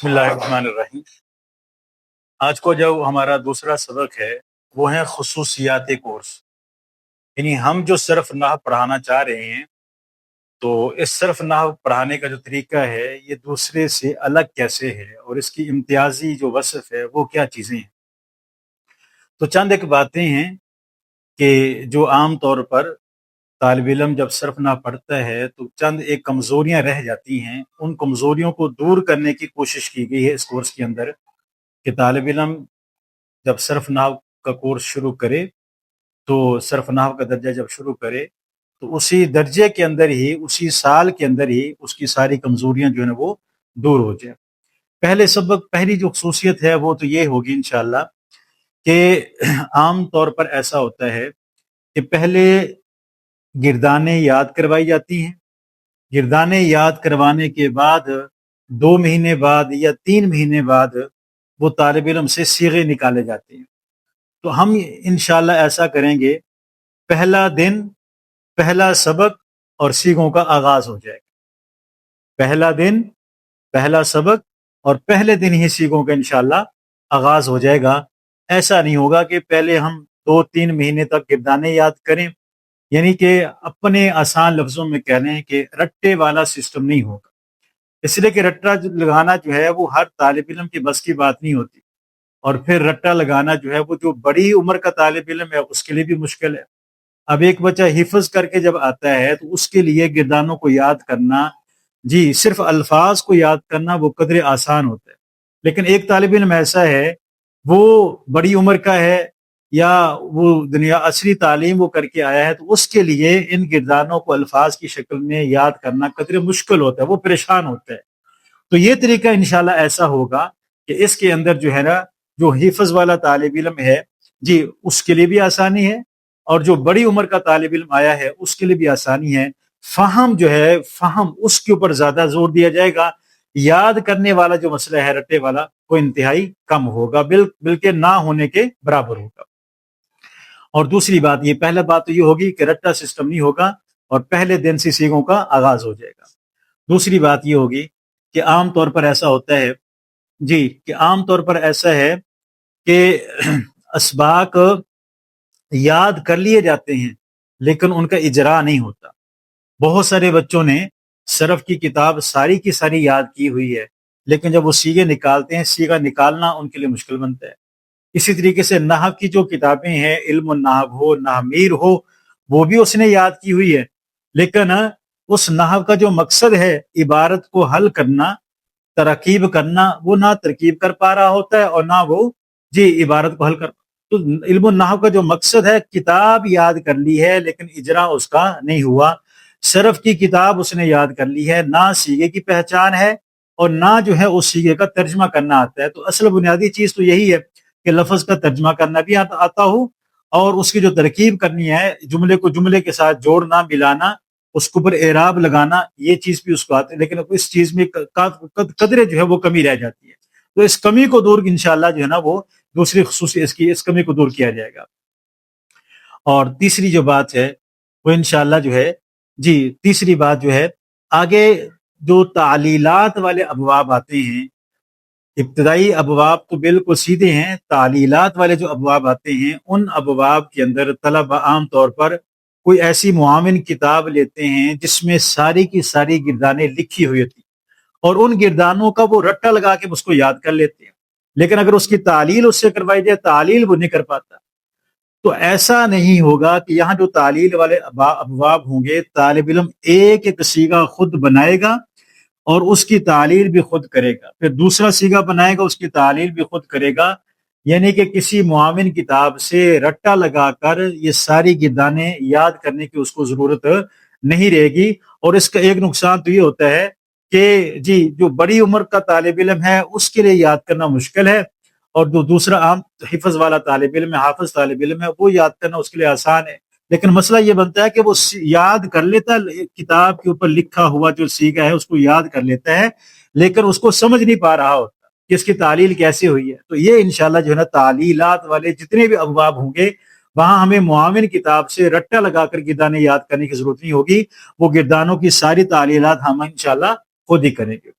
بسم اللہ الرحمن الرحیم۔ آج کو جو ہمارا دوسرا سبق ہے وہ ہے خصوصیات کورس، یعنی ہم جو صرف نحو پڑھانا چاہ رہے ہیں تو اس صرف نحو پڑھانے کا جو طریقہ ہے یہ دوسرے سے الگ کیسے ہے اور اس کی امتیازی جو وصف ہے وہ کیا چیزیں ہیں۔ تو چند ایک باتیں ہیں کہ جو عام طور پر طالب علم جب صرف نحو پڑھتا ہے تو چند ایک کمزوریاں رہ جاتی ہیں، ان کمزوریوں کو دور کرنے کی کوشش کی گئی ہے اس کورس کے اندر کہ طالب علم جب صرف نحو کا کورس شروع کرے تو صرف نحو کا درجہ جب شروع کرے تو اسی درجے کے اندر ہی اسی سال کے اندر ہی اس کی ساری کمزوریاں جو ہیں وہ دور ہو جائیں۔ پہلی جو خصوصیت ہے وہ تو یہ ہوگی انشاءاللہ کہ عام طور پر ایسا ہوتا ہے کہ پہلے گردانیں یاد کروائی جاتی ہیں، گردانیں یاد کروانے کے بعد 2 مہینے بعد یا 3 مہینے بعد وہ طالب علم سے صیغے نکالے جاتے ہیں۔ تو ہم انشاءاللہ ایسا کریں گے، پہلا دن پہلا سبق اور صیغوں کا آغاز ہو جائے گا۔ پہلا دن پہلا سبق اور پہلے دن ہی صیغوں کا انشاءاللہ آغاز ہو جائے گا۔ ایسا نہیں ہوگا کہ پہلے ہم 2-3 مہینے تک گردانیں یاد کریں، یعنی کہ اپنے آسان لفظوں میں کہہ لیں کہ رٹے والا سسٹم نہیں ہوگا، اس لیے کہ رٹا لگانا جو ہے وہ ہر طالب علم کی بس کی بات نہیں ہوتی، اور پھر رٹا لگانا جو ہے وہ جو بڑی عمر کا طالب علم ہے اس کے لیے بھی مشکل ہے۔ اب ایک بچہ حفظ کر کے جب آتا ہے تو اس کے لیے گردانوں کو یاد کرنا، جی صرف الفاظ کو یاد کرنا وہ قدر آسان ہوتا ہے، لیکن ایک طالب علم ایسا ہے وہ بڑی عمر کا ہے یا وہ دنیا عصری تعلیم وہ کر کے آیا ہے تو اس کے لیے ان گردانوں کو الفاظ کی شکل میں یاد کرنا قدر مشکل ہوتا ہے، وہ پریشان ہوتا ہے۔ تو یہ طریقہ انشاءاللہ ایسا ہوگا کہ اس کے اندر جو ہے نا جو حفظ والا طالب علم ہے جی اس کے لیے بھی آسانی ہے، اور جو بڑی عمر کا طالب علم آیا ہے اس کے لیے بھی آسانی ہے۔ فہم جو ہے فہم اس کے اوپر زیادہ زور دیا جائے گا، یاد کرنے والا جو مسئلہ ہے رٹے والا وہ انتہائی کم ہوگا، بلکہ نہ ہونے کے برابر ہوگا۔ اور دوسری بات یہ پہلا بات تو یہ ہوگی کہ رٹا سسٹم نہیں ہوگا اور پہلے دن سے صیغوں کا آغاز ہو جائے گا۔ دوسری بات یہ ہوگی کہ عام طور پر ایسا ہوتا ہے جی کہ عام طور پر ایسا ہے کہ اسباق یاد کر لیے جاتے ہیں لیکن ان کا اجرا نہیں ہوتا۔ بہت سارے بچوں نے صرف کی کتاب ساری کی ساری یاد کی ہوئی ہے، لیکن جب وہ صیغے نکالتے ہیں صیغہ نکالنا ان کے لیے مشکل بنتا ہے۔ اسی طریقے سے نحو کی جو کتابیں ہیں، علم النحو ہو، نحومیر ہو، وہ بھی اس نے یاد کی ہوئی ہے، لیکن اس نحو کا جو مقصد ہے عبارت کو حل کرنا، ترکیب کرنا، وہ نہ ترکیب کر پا رہا ہوتا ہے اور نہ وہ جی عبارت کو حل کر۔ تو علم النحو کا جو مقصد ہے کتاب یاد کر لی ہے لیکن اجرا اس کا نہیں ہوا۔ صرف کی کتاب اس نے یاد کر لی ہے، نہ صیغے کی پہچان ہے اور نہ جو ہے اس صیغے کا ترجمہ کرنا آتا ہے۔ تو اصل بنیادی چیز تو یہی ہے کہ لفظ کا ترجمہ کرنا بھی آتا ہو اور اس کی جو ترکیب کرنی ہے، جملے کو جملے کے ساتھ جوڑنا ملانا، اس کے اوپر اعراب لگانا، یہ چیز بھی اس کو آتی ہے، لیکن اس چیز میں قدرے جو ہے وہ کمی رہ جاتی ہے۔ تو اس کمی کو دور انشاءاللہ جو ہے نا وہ دوسری خصوصی اس کمی کو دور کیا جائے گا۔ اور تیسری جو بات ہے وہ انشاءاللہ جو ہے جی تیسری بات جو ہے آگے جو تعلیلات والے ابواب آتے ہیں، ابتدائی ابواب تو بالکل سیدھے ہیں، تعلیلات والے جو ابواب آتے ہیں ان ابواب کے اندر طلبہ عام طور پر کوئی ایسی معاون کتاب لیتے ہیں جس میں ساری کی ساری گردانیں لکھی ہوئی ہوتی اور ان گردانوں کا وہ رٹا لگا کے اس کو یاد کر لیتے ہیں، لیکن اگر اس کی تعلیل اس سے کروائی جائے تعلیل وہ نہیں کر پاتا۔ تو ایسا نہیں ہوگا کہ یہاں جو تعلیل والے ابواب ہوں گے طالب علم ایک ایک صیغہ خود بنائے گا اور اس کی تعلیل بھی خود کرے گا، پھر دوسرا صیغہ بنائے گا اس کی تعلیل بھی خود کرے گا، یعنی کہ کسی معاون کتاب سے رٹا لگا کر یہ ساری گردانیں یاد کرنے کی اس کو ضرورت نہیں رہے گی۔ اور اس کا ایک نقصان تو یہ ہوتا ہے کہ جی جو بڑی عمر کا طالب علم ہے اس کے لیے یاد کرنا مشکل ہے، اور جو دوسرا عام حفظ والا طالب علم ہے، حافظ طالب علم ہے، وہ یاد کرنا اس کے لیے آسان ہے۔ لیکن مسئلہ یہ بنتا ہے کہ وہ یاد کر لیتا ہے، کتاب کے اوپر لکھا ہوا جو صیغہ ہے اس کو یاد کر لیتا ہے، لیکن اس کو سمجھ نہیں پا رہا ہوتا کہ اس کی تعلیل کیسے ہوئی ہے۔ تو یہ انشاءاللہ جو ہے نا تعلیلات والے جتنے بھی ابواب ہوں گے وہاں ہمیں معاون کتاب سے رٹا لگا کر گردانیں یاد کرنے کی ضرورت نہیں ہوگی، وہ گردانوں کی ساری تعلیلات ہم انشاءاللہ خود ہی کریں گے۔